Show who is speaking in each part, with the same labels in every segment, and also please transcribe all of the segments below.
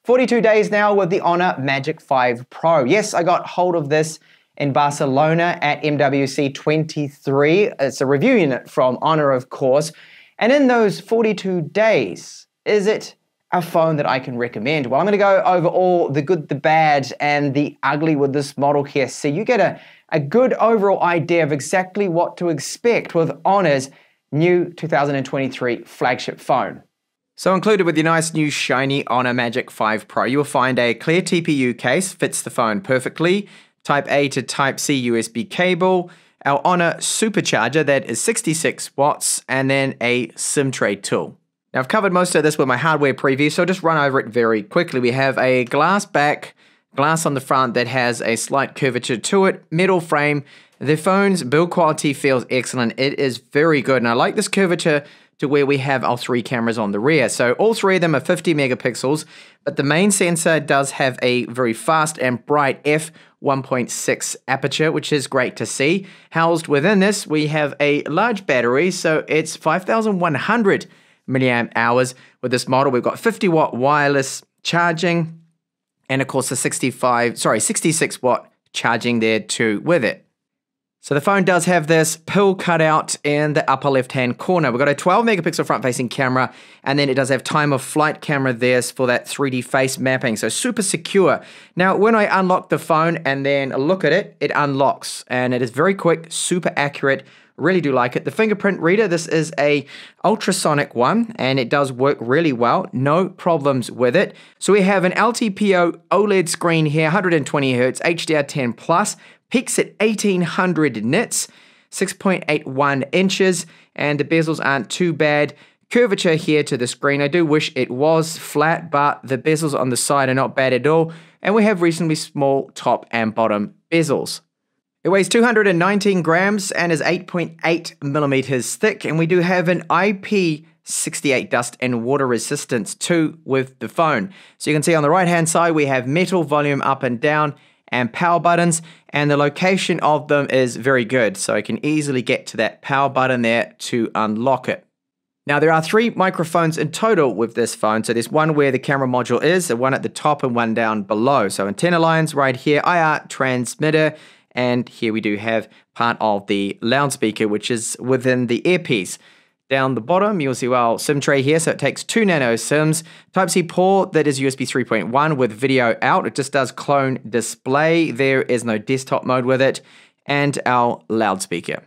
Speaker 1: 42 days now with the Honor Magic 5 Pro. Yes, I got hold of this in Barcelona at MWC 23. It's a review unit from Honor, of course. And in those 42 days, is it a phone that I can recommend? Well, I'm going to go over all the good, the bad, and the ugly with this model here, so you get a good overall idea of exactly what to expect with Honor's new 2023 flagship phone. So included with your nice new shiny Honor Magic 5 Pro, you will find a clear TPU case, fits the phone perfectly, Type A to Type C USB cable, our Honor supercharger that is 66 watts, and then a SIM tray tool. Now I've covered most of this with my hardware preview, so I'll just run over it very quickly. We have a glass back, glass on the front that has a slight curvature to it, metal frame. The phone's build quality feels excellent. It is very good, and I like this curvature to where we have our 3 cameras on the rear. So all 3 of them are 50 megapixels, but the main sensor does have a very fast and bright f1.6 aperture, which is great to see. Housed within this, we have a large battery, so it's 5,100 milliamp hours with this model. We've got 50 watt wireless charging, and of course the 66 watt charging there too with it. So the phone does have this pill cutout in the upper left-hand corner. We've got a 12 megapixel front-facing camera, and then it does have time of flight camera there for that 3D face mapping, so super secure. Now, when I unlock the phone and then look at it, it unlocks, and it is very quick, super accurate. Really do like it. The fingerprint reader, this is a ultrasonic one, and it does work really well. No problems with it. So we have an LTPO OLED screen here, 120 Hz, HDR10+, peaks at 1800 nits, 6.81 inches, and the bezels aren't too bad. Curvature here to the screen. I do wish it was flat, but the bezels on the side are not bad at all, and we have reasonably small top and bottom bezels. It weighs 219 grams and is 8.8 millimeters thick, and we do have an IP68 dust and water resistance too with the phone. So you can see on the right hand side we have metal volume up and down and power buttons, and the location of them is very good, so I can easily get to that power button there to unlock it. Now there are 3 microphones in total with this phone. So there's one where the camera module is, one at the top and one down below. So antenna lines right here, IR transmitter, and here we do have part of the loudspeaker, which is within the earpiece. Down the bottom, you'll see, well, SIM tray here, so it takes 2 nano SIMs. Type-C port that is USB 3.1 with video out. It just does clone display. There is no desktop mode with it. And our loudspeaker.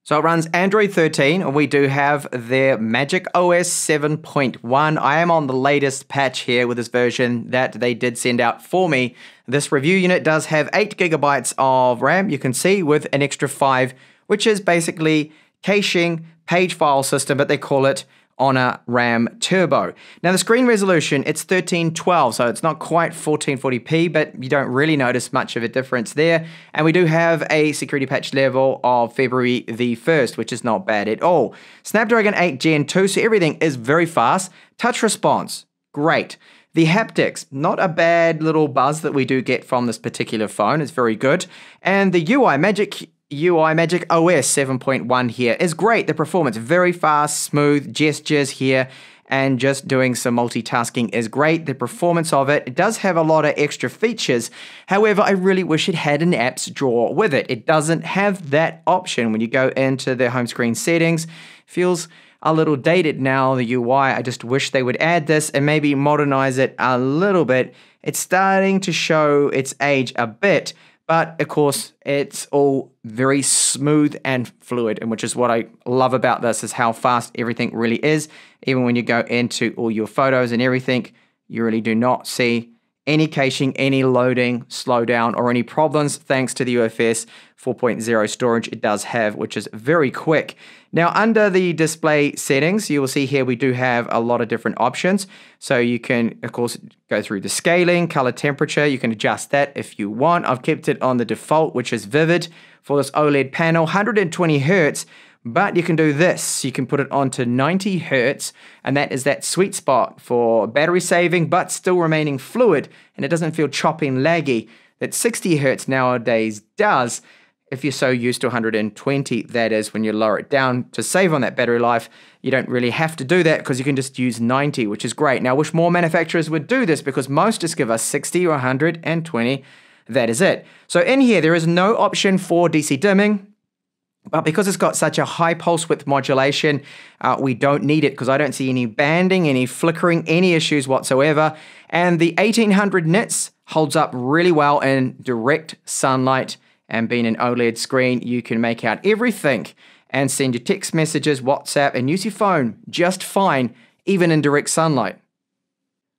Speaker 1: So it runs Android 13, and we do have their MagicOS 7.1. I am on the latest patch here with this version that they did send out for me. This review unit does have 8 gigabytes of RAM, you can see, with an extra 5, which is basically caching, page file system, but they call it Honor RAM Turbo. Now the screen resolution, it's 1312, so it's not quite 1440p, but you don't really notice much of a difference there. And we do have a security patch level of February the 1st, which is not bad at all. Snapdragon 8 Gen 2, so everything is very fast. Touch response, great. The haptics, not a bad little buzz that we do get from this particular phone. It's very good. And the MagicOS 7.1 here is great. The performance, very fast, smooth gestures here, and just doing some multitasking is great. The performance of it does have a lot of extra features. However, I really wish it had an apps drawer with it. It doesn't have that option when you go into the home screen settings. Feels a little dated now, the UI. I just wish they would add this and maybe modernize it a little bit. It's starting to show its age a bit. But of course, it's all very smooth and fluid, and which is what I love about this, is how fast everything really is. Even when you go into all your photos and everything, you really do not see any caching, any loading, slowdown, or any problems thanks to the UFS 4.0 storage it does have, which is very quick. Now, under the display settings, you will see here we do have a lot of different options. So you can, of course, go through the scaling, color temperature. You can adjust that if you want. I've kept it on the default, which is vivid for this OLED panel, 120 Hertz. But you can do this. You can put it onto 90 Hertz, and that is that sweet spot for battery saving, but still remaining fluid, and it doesn't feel choppy and laggy that 60 Hertz nowadays does. if you're so used to 120, that is, when you lower it down to save on that battery life, you don't really have to do that because you can just use 90, which is great. Now, I wish more manufacturers would do this because most just give us 60 or 120. That is it. So in here, there is no option for DC dimming. But because it's got such a high pulse width modulation, we don't need it because I don't see any banding, any flickering, any issues whatsoever. And the 1800 nits holds up really well in direct sunlight, and being an OLED screen, you can make out everything and send your text messages, WhatsApp, and use your phone just fine, even in direct sunlight.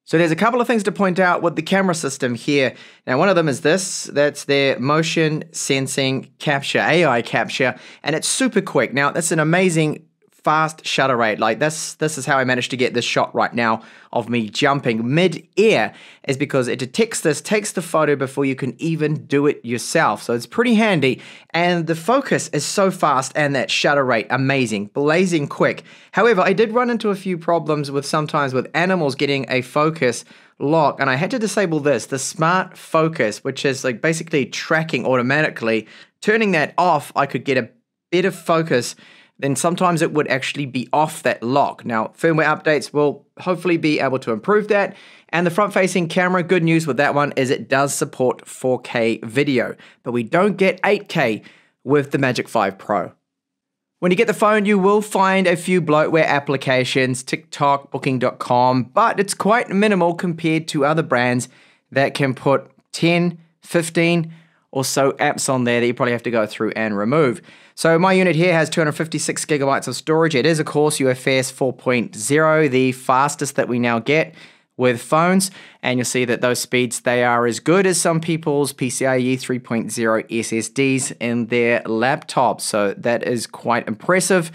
Speaker 1: So there's a couple of things to point out with the camera system here. Now, one of them is this. That's their motion sensing capture, AI capture, and it's super quick. Now, that's an amazing fast shutter rate. Like this is how I managed to get this shot right now of me jumping mid-air, is because it detects this, takes the photo before you can even do it yourself. So it's pretty handy, and the focus is so fast and that shutter rate amazing, blazing quick. However, I did run into a few problems with sometimes with animals getting a focus lock, and I had to disable this, the smart focus, which is like basically tracking automatically. Turning that off, I could get a better focus. Then sometimes it would actually be off that lock. Now, firmware updates will hopefully be able to improve that. And the front-facing camera, good news with that one is it does support 4K video, but we don't get 8K with the Magic5 Pro. When you get the phone, you will find a few bloatware applications, TikTok, Booking.com, but it's quite minimal compared to other brands that can put 10, 15, or so apps on there that you probably have to go through and remove. So my unit here has 256 gigabytes of storage. It is, of course, UFS 4.0, the fastest that we now get with phones. And you'll see that those speeds, they are as good as some people's PCIe 3.0 SSDs in their laptops. So that is quite impressive.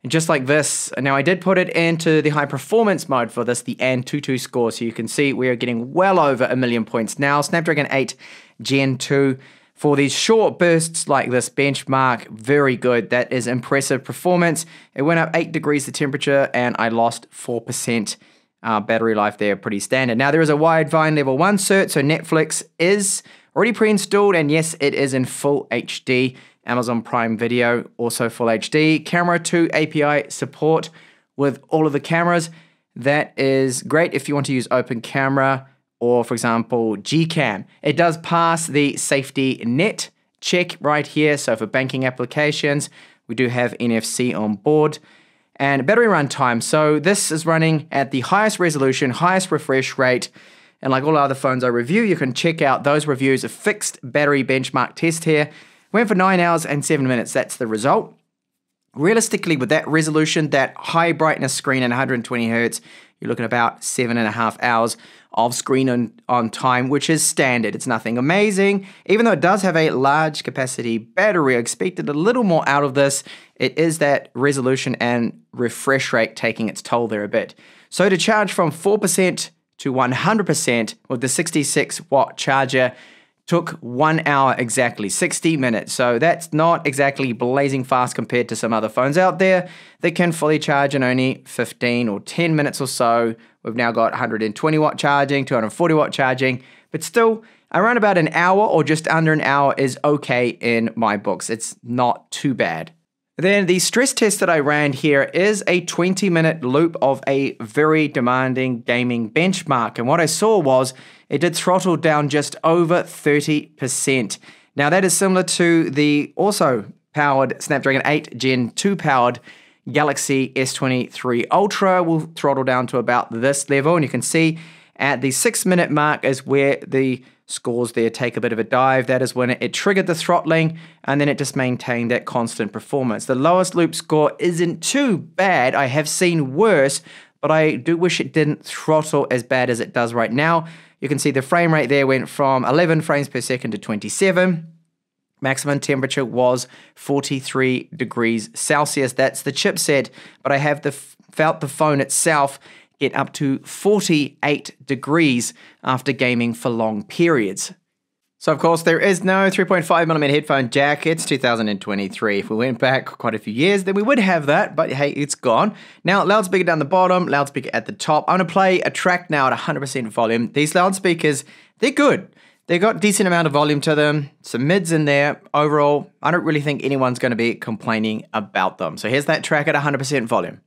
Speaker 1: And just like this, now I did put it into the high performance mode for this, the Anutut score. So you can see we are getting well over 1 million points now. Snapdragon 8 Gen 2 for these short bursts like this benchmark, very good. That is impressive performance. It went up 8 degrees the temperature and I lost 4% battery life there, pretty standard. Now there is a Widevine level 1 cert, so Netflix is already pre-installed, and yes, it is in full HD. Amazon Prime Video, also full HD. Camera 2 API support with all of the cameras. That is great if you want to use open camera or, for example, Gcam. It does pass the Satefynet check right here. So for banking applications, we do have NFC on board. And battery run time. So this is running at the highest resolution, highest refresh rate. And like all other phones I review, you can check out those reviews. A fixed battery benchmark test here. Went for 9 hours and 7 minutes. That's the result. Realistically, with that resolution, that high brightness screen and 120 Hertz, you're looking at about 7.5 hours of screen on time, which is standard. It's nothing amazing. Even though it does have a large capacity battery, I expected a little more out of this. It is that resolution and refresh rate taking its toll there a bit. So to charge from 4% to 100% with the 66 watt charger took 1 hour exactly, 60 minutes. So that's not exactly blazing fast compared to some other phones out there that can fully charge in only 15 or 10 minutes or so. We've now got 120 watt charging, 240 watt charging, but still around about an hour or just under an hour is okay in my books. It's not too bad. Then the stress test that I ran here is a 20-minute loop of a very demanding gaming benchmark. And what I saw was it did throttle down just over 30%. Now that is similar to the also powered Snapdragon 8 Gen 2 powered Galaxy S23 Ultra will throttle down to about this level. And you can see at the 6-minute mark is where the scores there take a bit of a dive. That is when it triggered the throttling, and then it just maintained that constant performance. The lowest loop score isn't too bad. I have seen worse, but I do wish it didn't throttle as bad as it does right now. You can see the frame rate there went from 11 frames per second to 27. Maximum temperature was 43 degrees Celsius. That's the chipset, but I have felt the phone itself get up to 48 degrees after gaming for long periods. So of course there is no 3.5mm headphone jack. It's 2023. If we went back quite a few years, then we would have that, but hey, it's gone. Now loudspeaker down the bottom, loudspeaker at the top. I'm gonna play a track now at 100% volume. These loudspeakers, they're good. They got a decent amount of volume to them, some mids in there. Overall, I don't really think anyone's going to be complaining about them. So here's that track at 100% volume.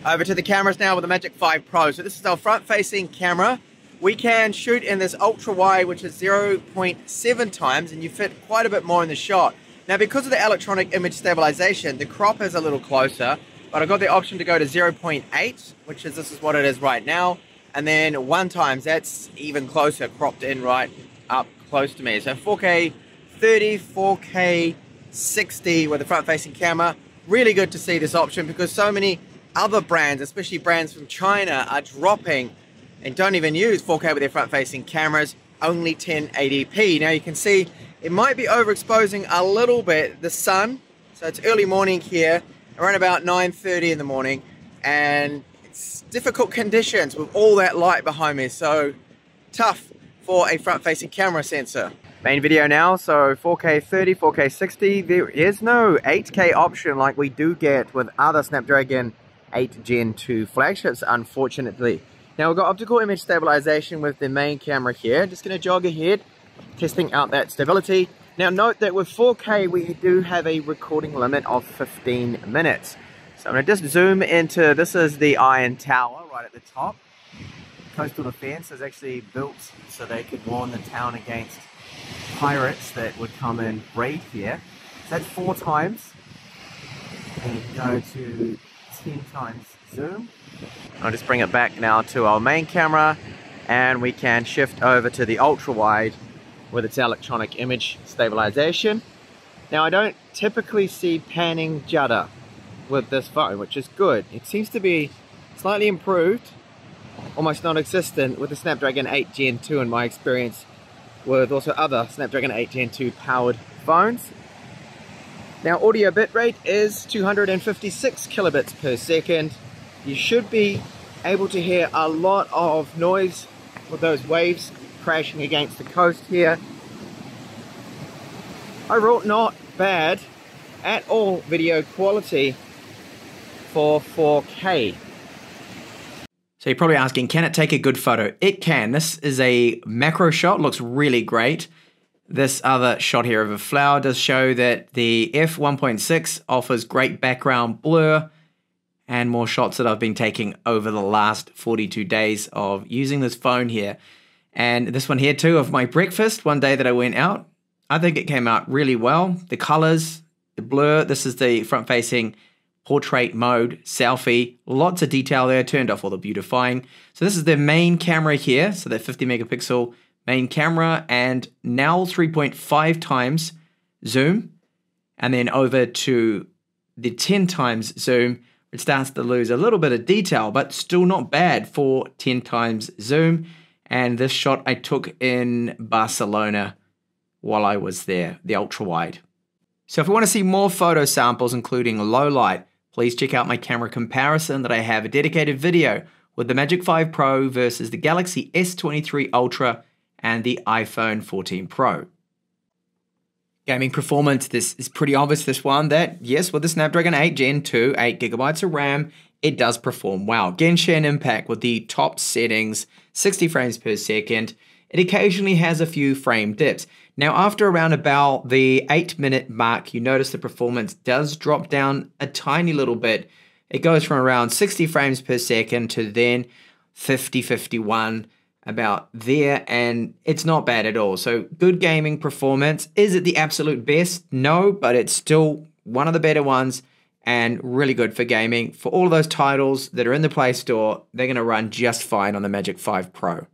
Speaker 1: Over to the cameras now with the Magic5 Pro. So this is our front-facing camera. We can shoot in this ultra-wide, which is 0.7 times, and you fit quite a bit more in the shot. Now, because of the electronic image stabilization, the crop is a little closer, but I got the option to go to 0.8, which is, this is what it is right now, and then 1 times, that's even closer, cropped in right up close to me. So 4K 30, 4K 60 with the front-facing camera. Really good to see this option because so many other brands, especially brands from China, are dropping and don't even use 4K with their front-facing cameras, only 1080p. Now you can see it might be overexposing a little bit the sun. So it's early morning here, around about 9:30 in the morning, and it's difficult conditions with all that light behind me, so tough for a front-facing camera sensor. Main video now, so 4K 30, 4K 60. There is no 8K option like we do get with other Snapdragon 8 Gen 2 flagships, unfortunately. Now we've got optical image stabilization with the main camera here. Just going to jog ahead, testing out that stability. Now note that with 4K we do have a recording limit of 15 minutes. So I'm going to just zoom into, this is the Iron Tower right at the top. Coastal defense is actually built so they could warn the town against pirates that would come and raid here. So that's 4 times. And go to 10 times zoom. I'll just bring it back now to our main camera, and we can shift over to the ultra wide with its electronic image stabilization. Now I don't typically see panning judder with this phone, which is good. It seems to be slightly improved, almost non-existent with the Snapdragon 8 Gen 2 in my experience with also other Snapdragon 8 Gen 2 powered phones. Now audio bitrate is 256 kilobits per second. You should be able to hear a lot of noise with those waves crashing against the coast here. Overall, not bad at all video quality for 4K. So you're probably asking, can it take a good photo? It can. This is a macro shot, looks really great. This other shot here of a flower does show that the f1.6 offers great background blur, and more shots that I've been taking over the last 42 days of using this phone here. And this one here too of my breakfast one day that I went out. I think it came out really well. The colors, the blur, this is the front-facing portrait mode, selfie, lots of detail there, turned off all the beautifying. So this is the main camera here, so that 50 megapixel main camera, and now 3.5 times zoom, and then over to the 10 times zoom. It starts to lose a little bit of detail, but still not bad for 10 times zoom. And this shot I took in Barcelona while I was there, the ultra wide. So if you want to see more photo samples, including low light, please check out my camera comparison that I have a dedicated video with the Magic5 Pro versus the Galaxy S23 Ultra and the iPhone 14 Pro. Gaming performance, this is pretty obvious, this one, that yes, with the Snapdragon 8 Gen 2, 8GB of RAM, it does perform well. Genshin Impact with the top settings, 60 frames per second. It occasionally has a few frame dips. Now, after around about the 8-minute mark, you notice the performance does drop down a tiny little bit. It goes from around 60 frames per second to then 50, 51, about there, and it's not bad at all. So good gaming performance. Is it the absolute best? No, but it's still one of the better ones and really good for gaming. For all of those titles that are in the Play Store, they're going to run just fine on the Magic5 Pro.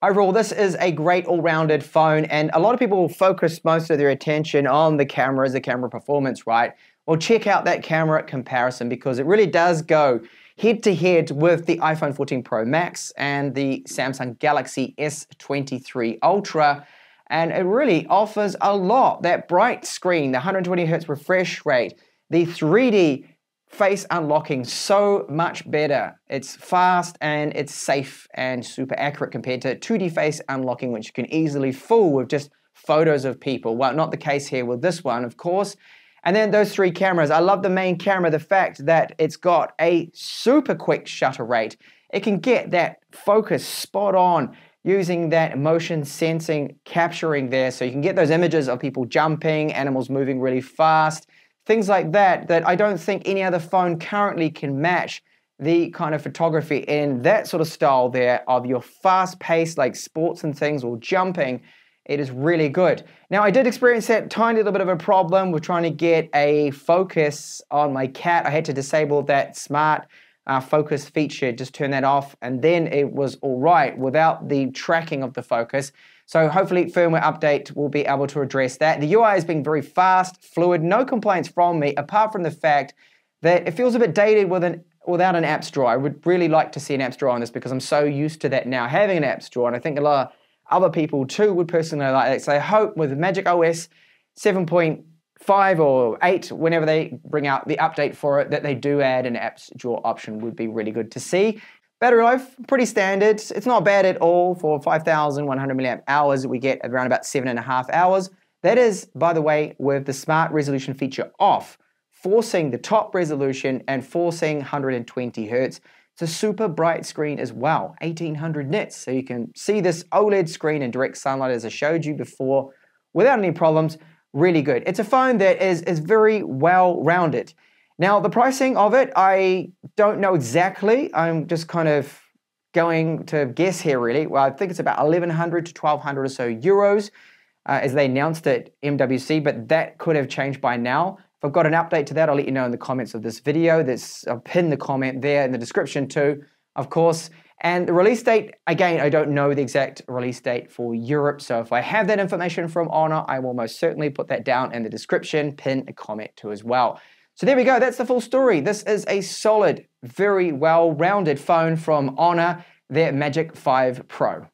Speaker 1: Overall, this is a great all-rounded phone, and a lot of people focus most of their attention on the cameras, the camera performance, right? Well, check out that camera comparison because it really does go head-to-head with the iPhone 14 Pro Max and the Samsung Galaxy S23 Ultra, and it really offers a lot. That bright screen, the 120Hz refresh rate, the 3D face unlocking, so much better. It's fast and it's safe and super accurate compared to 2D face unlocking, which you can easily fool with just photos of people. Well, not the case here with this one, of course. And then those 3 cameras. I love the main camera, the fact that it's got a super quick shutter rate. It can get that focus spot on using that motion sensing capturing there. So you can get those images of people jumping, animals moving really fast, things like that, that I don't think any other phone currently can match the kind of photography in that sort of style there of your fast pace, like sports and things, or jumping. It is really good. Now, I did experience that tiny little bit of a problem with trying to get a focus on my cat. I had to disable that smart focus feature, just turn that off, and then it was all right without the tracking of the focus. So hopefully firmware update will be able to address that. The UI has been very fast, fluid, no complaints from me, apart from the fact that it feels a bit dated without an apps drawer. I would really like to see an apps drawer on this because I'm so used to that now, having an apps drawer, and I think a lot of other people too would personally like that. So I hope with MagicOS 7.5 or 8, whenever they bring out the update for it, that they do add an apps drawer option. Would be really good to see. Battery life, pretty standard. It's not bad at all. For 5,100 milliamp hours, we get around about 7.5 hours. That is, by the way, with the smart resolution feature off, forcing the top resolution and forcing 120 Hertz. It's a super bright screen as well, 1800 nits. So you can see this OLED screen in direct sunlight, as I showed you before, without any problems. Really good. It's a phone that is very well-rounded. Now, the pricing of it, I don't know exactly. I'm just kind of going to guess here, really. Well, I think it's about 1,100 to 1,200 or so euros, as they announced at MWC, but that could have changed by now. If I've got an update to that, I'll let you know in the comments of this video. I'll pin the comment there in the description too, of course. And the release date, again, I don't know the exact release date for Europe, so if I have that information from Honor, I will most certainly put that down in the description, pin a comment too as well. So there we go, that's the full story. This is a solid, very well-rounded phone from Honor, their Magic 5 Pro.